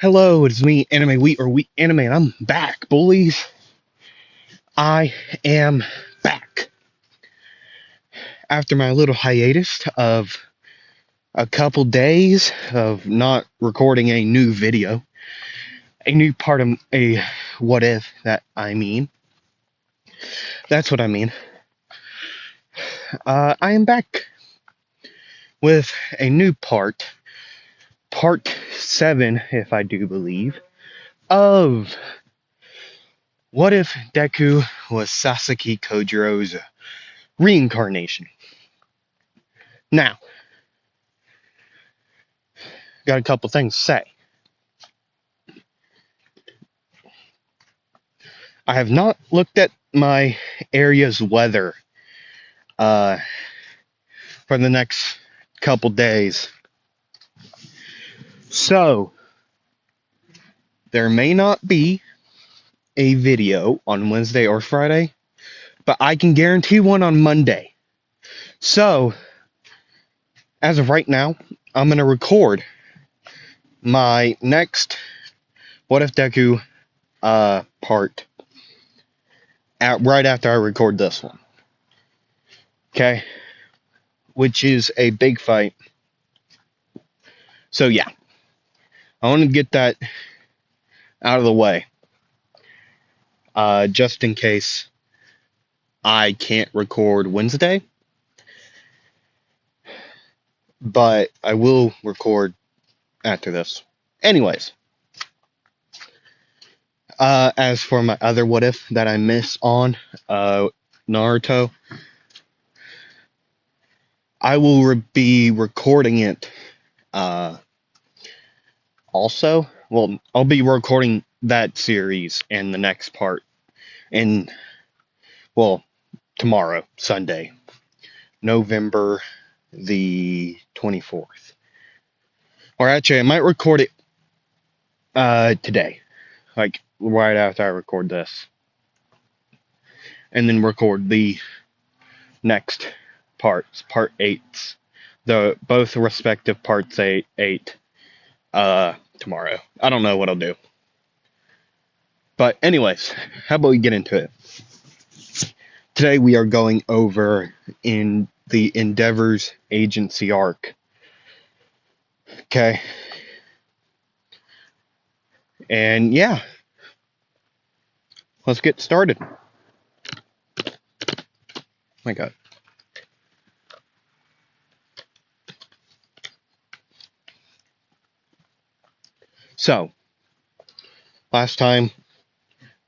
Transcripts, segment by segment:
Hello, it's me, Anime Wheat or Wheat Anime, and I'm back, bullies. I am back. After my little hiatus of a couple days of not recording a new video, a new part of a what if that I mean. That's what I mean. I am back with a new part 7, if I do believe, of What If Deku Was Sasaki Kojiro's Reincarnation. Now, got a couple things to say. I have not looked at my area's weather uh, for the next couple days. So, there may not be a video on Wednesday or Friday, but I can guarantee one on Monday. So, as of right now, I'm going to record my next What If Deku part right after I record this one. Okay? Which is a big fight. So, yeah. I want to get that out of the way. Just in case I can't record Wednesday. But I will record after this. Anyways. As for my other what if that I miss on Naruto, I will be recording it also. Well, I'll be recording that series and the next part tomorrow, Sunday, November the 24th. Or actually, I might record it today, like right after I record this, and then record the next parts, part 8s, both respective parts 8 tomorrow. I don't know what I'll do. But anyways, how about we get into it? Today we are going over in the Endeavor's agency arc. Okay. And yeah. Let's get started. My God. So, last time,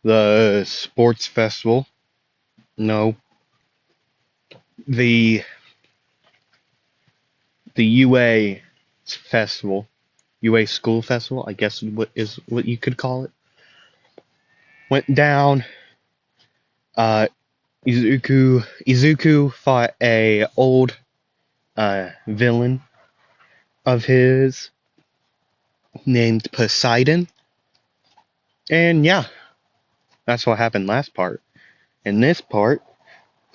the sports festival, no, the UA festival, UA school festival, I guess what you could call it, went down. Izuku fought a old villain of his named Poseidon. And yeah, that's what happened last part. In this part,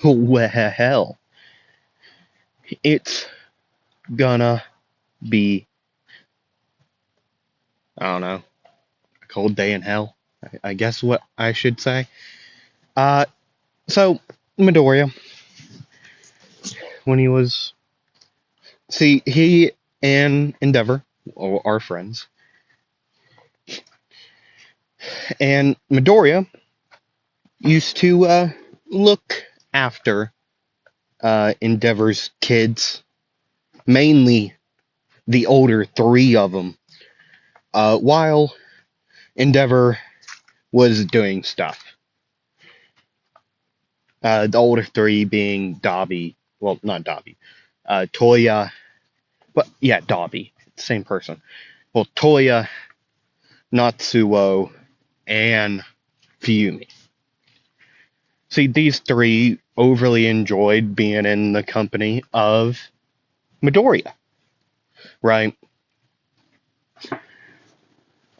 well, it's gonna be, I don't know, a cold day in hell, I guess what I should say. So, Midoriya, when he and Endeavor are friends. And Midoriya used to look after Endeavor's kids, mainly the older 3 of them, while Endeavor was doing stuff. The older 3 being Dabi, well, not Dabi, Toya, but yeah, Dabi, same person. Well, Toya, Natsuo, and Fuyumi. See, these 3 overly enjoyed being in the company of Midoriya, right?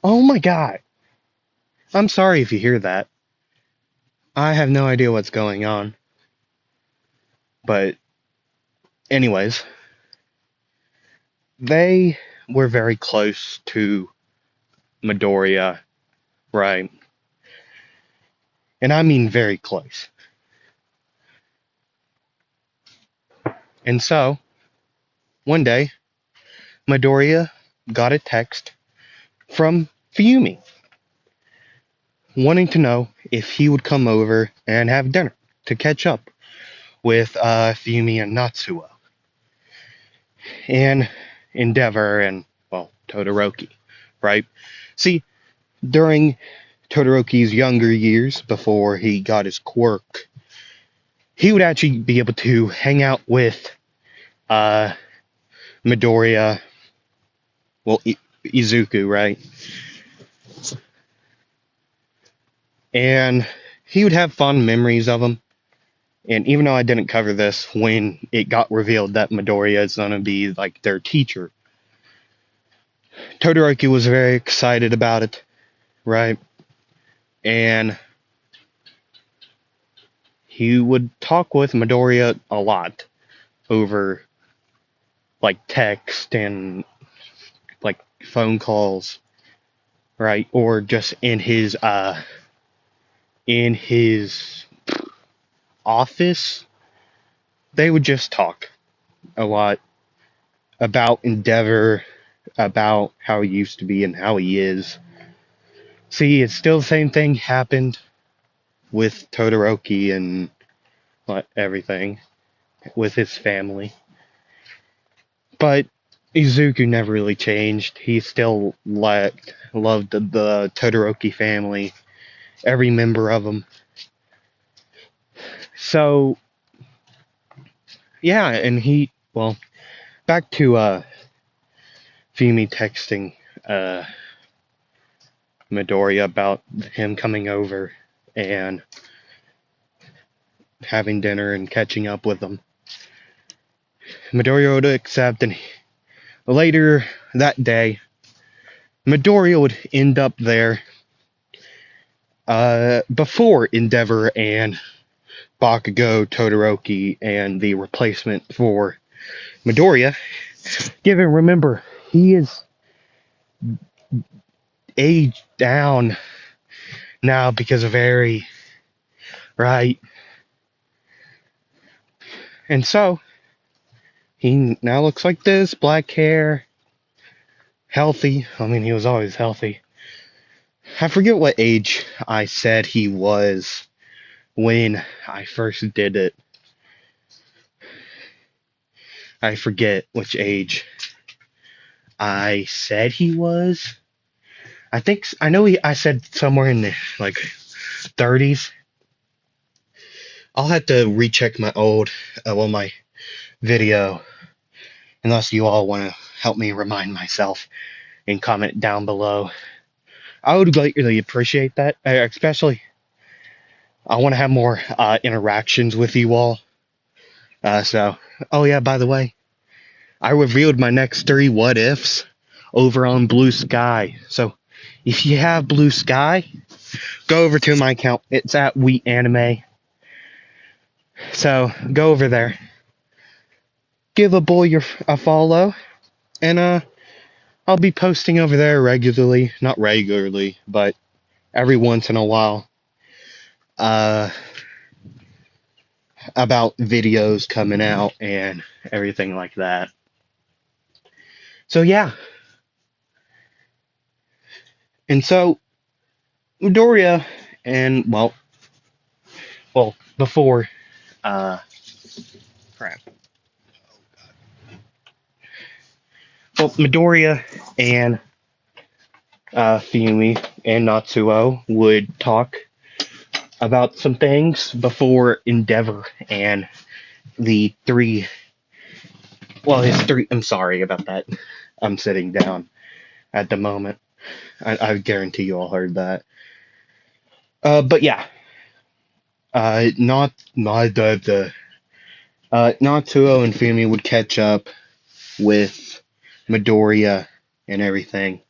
Oh my God. I'm sorry if you hear that. I have no idea what's going on. But anyways, they were very close to Midoriya, right? And I mean very close. And so, one day, Midoriya got a text from Fuyumi wanting to know if he would come over and have dinner to catch up with Fuyumi and Natsuo and Endeavor and, well, Todoroki, right? See, during Todoroki's younger years, before he got his quirk, he would actually be able to hang out with uh, Midoriya, well, Izuku, right? And he would have fond memories of him. And even though I didn't cover this, when it got revealed that Midoriya is going to be like their teacher, Todoroki was very excited about it, right? And he would talk with Midoriya a lot over like text and like phone calls, right? Or just in his office. They would just talk a lot about Endeavor, about how he used to be and how he is. See, it's still the same thing happened with Todoroki and everything with his family. But Izuku never really changed. He still loved the Todoroki family, every member of them. So, yeah, and well, back to Fumi texting Midoriya about him coming over and having dinner and catching up with him. Midoriya would accept, and later that day, Midoriya would end up there before Endeavor and Bakugo, Todoroki, and the replacement for Midoriya. Given, remember, he is aged down now because of Eri, right? And so, he now looks like this, black hair, healthy. I mean, he was always healthy. I forget what age I said he was when I first did it. I forget which age I said he was. I know I said somewhere in the like 30s. I'll have to recheck my my video, unless you all want to help me remind myself and comment down below. I would greatly appreciate that, especially I want to have more interactions with you all. Oh yeah, by the way, I revealed my next 3 what ifs over on Blue Sky. So if you have Blue Sky, go over to my account. It's at Wheat Anime. So go over there, give a boy a follow, and I'll be posting over there regularly. Not regularly, but every once in a while. About videos coming out and everything like that. So yeah. And so Midoriya and well before crap. Well, Midoriya and Fumi and Natsuo would talk about some things before Endeavor and the three. Well, his three. I'm sorry about that. I'm sitting down at the moment. I guarantee you all heard that. But yeah. Not the Natsuo and Fumi would catch up with Midoriya and everything,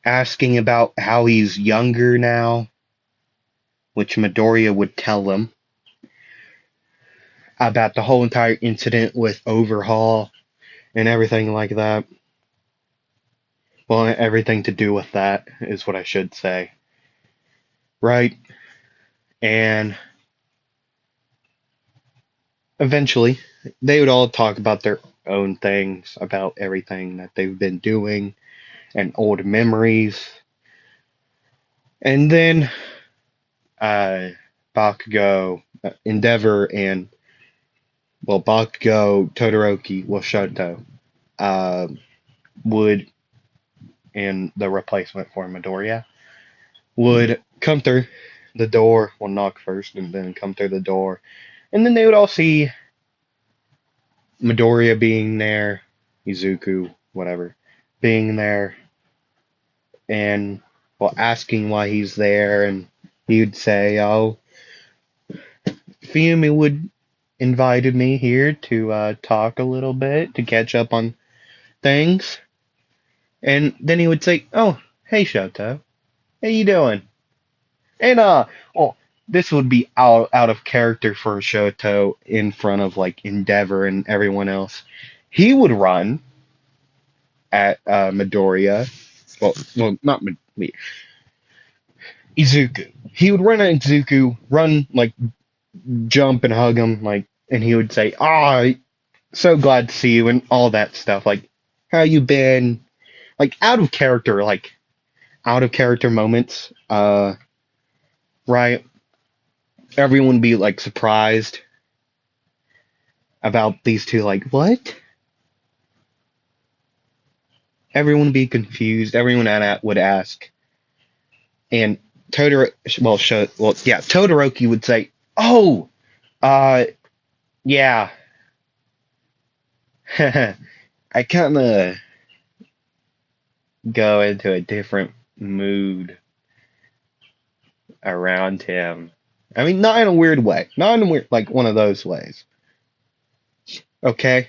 asking about how he's younger now, which Midoriya would tell them about the whole entire incident with Overhaul and everything like that. Well, everything to do with that is what I should say. Right? And eventually, they would all talk about their own things, about everything that they've been doing, and old memories. And then, uh, Bakugo, Endeavor, and, well, Bakugo, Todoroki, well, Shoto, uh, would, and the replacement for Midoriya, would come through the door, well, knock first, and then come through the door. And then they would all see Midoriya being there, Izuku, whatever, being there, and, well, asking why he's there, and he would say, "Oh, Fumi would invited me here to talk a little bit to catch up on things," and then he would say, "Oh, hey Shoto, how you doing?" And well, this would be out of character for Shoto in front of like Endeavor and everyone else. He would run at Midoriya. Well, not Izuku. He would run at Izuku, run like jump and hug him, like, and he would say, "Ah, so glad to see you," and all that stuff. Like, how you been? Like out of character moments. Right? Everyone would be like surprised about these two. Like, what? Everyone would be confused. Everyone would ask, and Todoroki would say, "Oh, uh, yeah." I kind of go into a different mood around him. I mean, not in a weird way. Not in a weird, like one of those ways. Okay?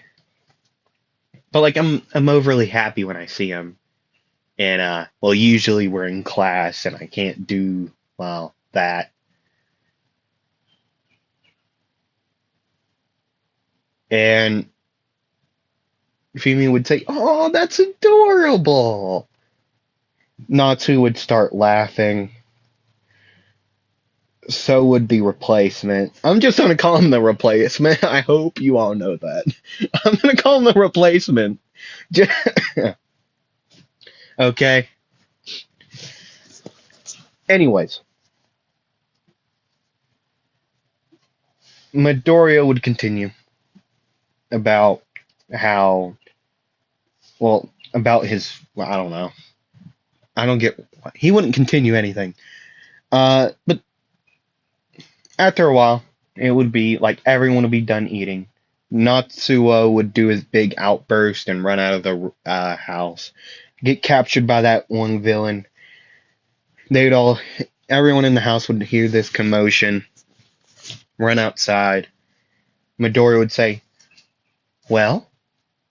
But like I'm overly happy when I see him. And well, usually we're in class and I can't do well that. And Fumi would say, "Oh, that's adorable." Natsu would start laughing. So would the replacement. I'm just gonna call him the replacement. I hope you all know that. I'm gonna call him the replacement. Okay. Anyways, Midoriya would continue about how, well, about his, well, I don't know. I don't get, he wouldn't continue anything. But after a while, it would be like everyone would be done eating. Natsuo would do his big outburst and run out of the house, get captured by that one villain. They'd all, everyone in the house would hear this commotion, run outside. Midoriya would say, "Well,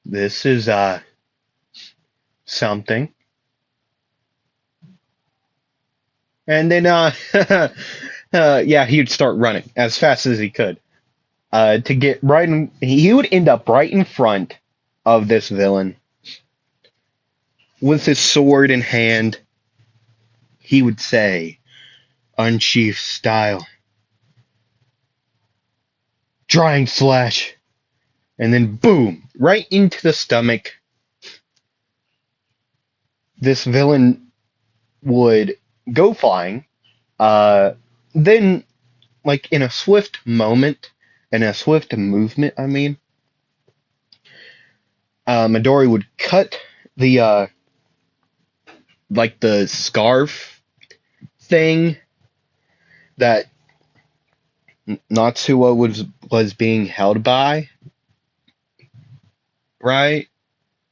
this is something." And then yeah, he'd start running as fast as he could to get right in. He would end up right in front of this villain with his sword in hand. He would say, "Unsheath style, drying slash," and then boom, right into the stomach. This villain would go flying. Then, like in a swift moment, in a swift movement, I mean, Midori would cut the like the scarf thing that Natsuo was being held by, right?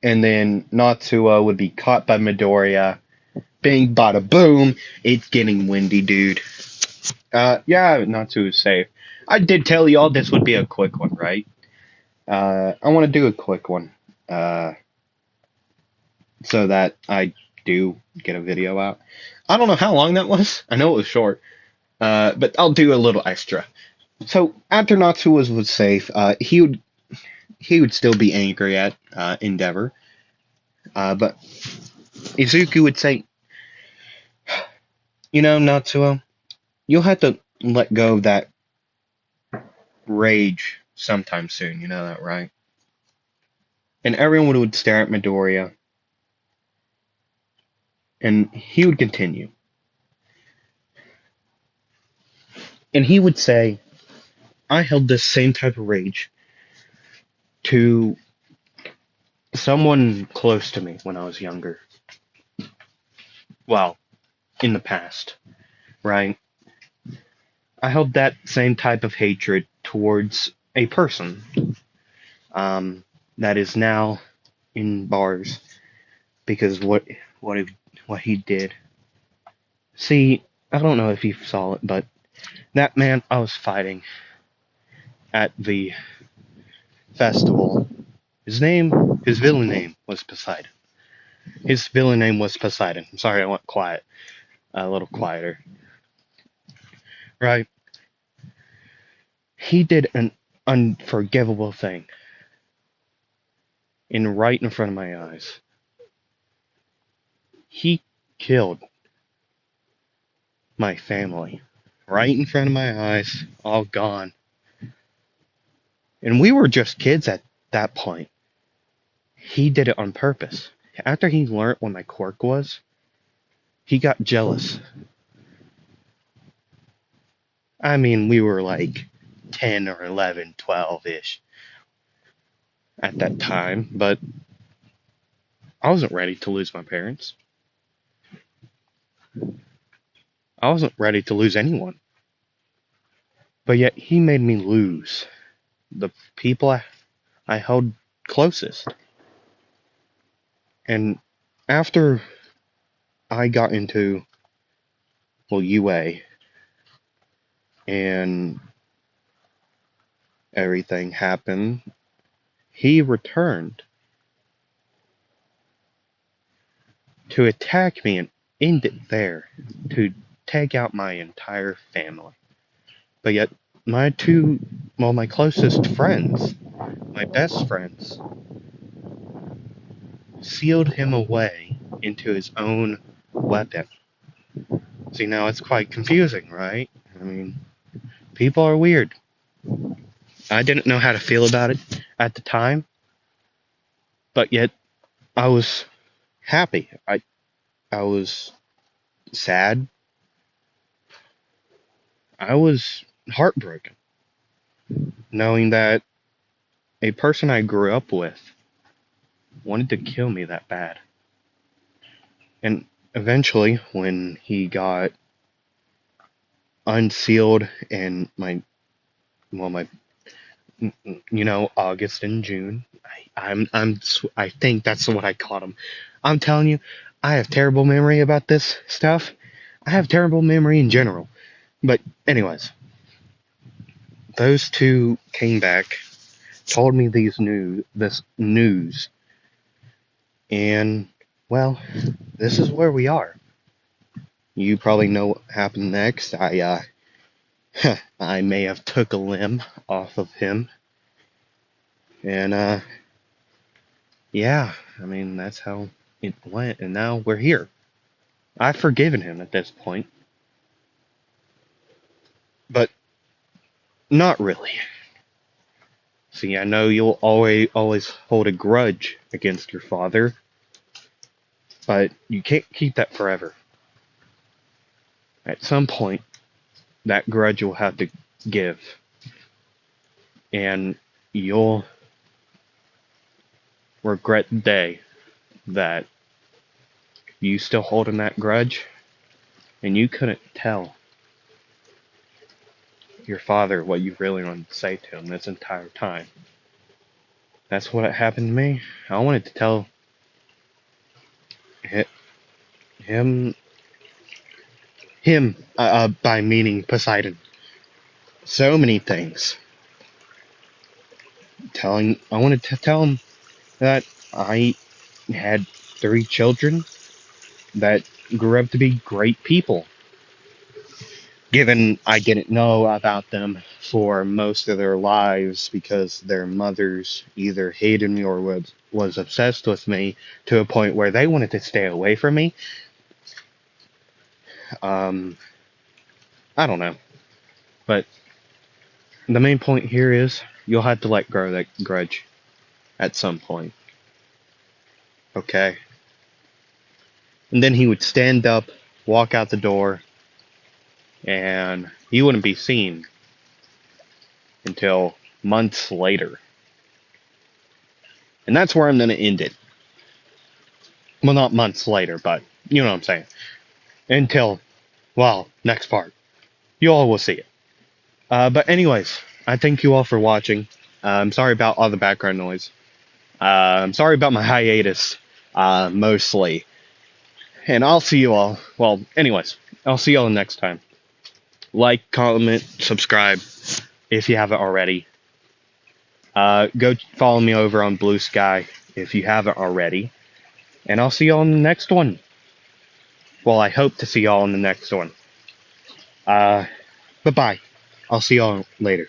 And then Natsuo would be caught by Midoriya. Bing, bada, boom. It's getting windy, dude. Yeah, Natsuo is safe. I did tell y'all this would be a quick one, right? I want to do a quick one, so that I do get a video out. I don't know how long that was. I know it was short, but I'll do a little extra. So after Natsu was safe, he would still be angry at Endeavor, but Izuku would say, Natsuo, you'll have to let go of that rage sometime soon, you know that, right? And everyone would stare at Midoriya, and he would continue. And he would say, I held this same type of rage to someone close to me when I was younger. Well, in the past, right? I held that same type of hatred towards a person that is now in bars because what if, what he did. See, I don't know if you saw it, but that man I was fighting at the festival, his villain name was Poseidon. His villain name was Poseidon. I'm sorry, I went quiet, a little quieter. Right? He did an unforgivable thing right in front of my eyes. He killed my family right in front of my eyes, all gone. And we were just kids at that point. He did it on purpose. After he learned what my quirk was, he got jealous. I mean, we were like 10 or 11, 12-ish at that time, but I wasn't ready to lose my parents. I wasn't ready to lose anyone. But yet he made me lose the people I held closest. And after I got into, UA and everything happened, he returned to attack me and end it there, to take out my entire family. But yet, my closest friends, my best friends, sealed him away into his own weapon. See, now it's quite confusing, right? I mean, people are weird. I didn't know how to feel about it at the time, but yet I was happy. I was sad. I was heartbroken, knowing that a person I grew up with wanted to kill me that bad. And eventually, when he got unsealed and my August and June, I think that's what I caught him. I'm telling you, I have terrible memory about this stuff. I have terrible memory in general. But anyways, those two came back, told me this news, and well, this is where we are. You probably know what happened next. I may have took a limb off of him, and yeah, I mean that's how it went, and now we're here. I've forgiven him at this point, but not really. See, I know you'll always hold a grudge against your father, but you can't keep that forever. At some point, that grudge will have to give, and you'll regret the day that you still holding that grudge, and you couldn't tell your father what you really wanted to say to him this entire time. That's what happened to me. I wanted to tell him, by meaning Poseidon, so many things. I wanted to tell him that I had 3 children that grew up to be great people. Given I didn't know about them for most of their lives because their mothers either hated me or was obsessed with me to a point where they wanted to stay away from me. I don't know. But the main point here is you'll have to let go of that grudge at some point. Okay? And then he would stand up, walk out the door, and he wouldn't be seen until months later. And that's where I'm going to end it. Well, not months later, but you know what I'm saying. Until, well, next part. You all will see it. But anyways, I thank you all for watching. I'm sorry about all the background noise. I'm sorry about my hiatus, mostly. And I'll see you all. Well, anyways, I'll see you all next time. Like, comment, subscribe if you haven't already. Go follow me over on Blue Sky if you haven't already. And I'll see you all in the next one. Well, I hope to see y'all in the next one. Bye-bye. I'll see y'all later.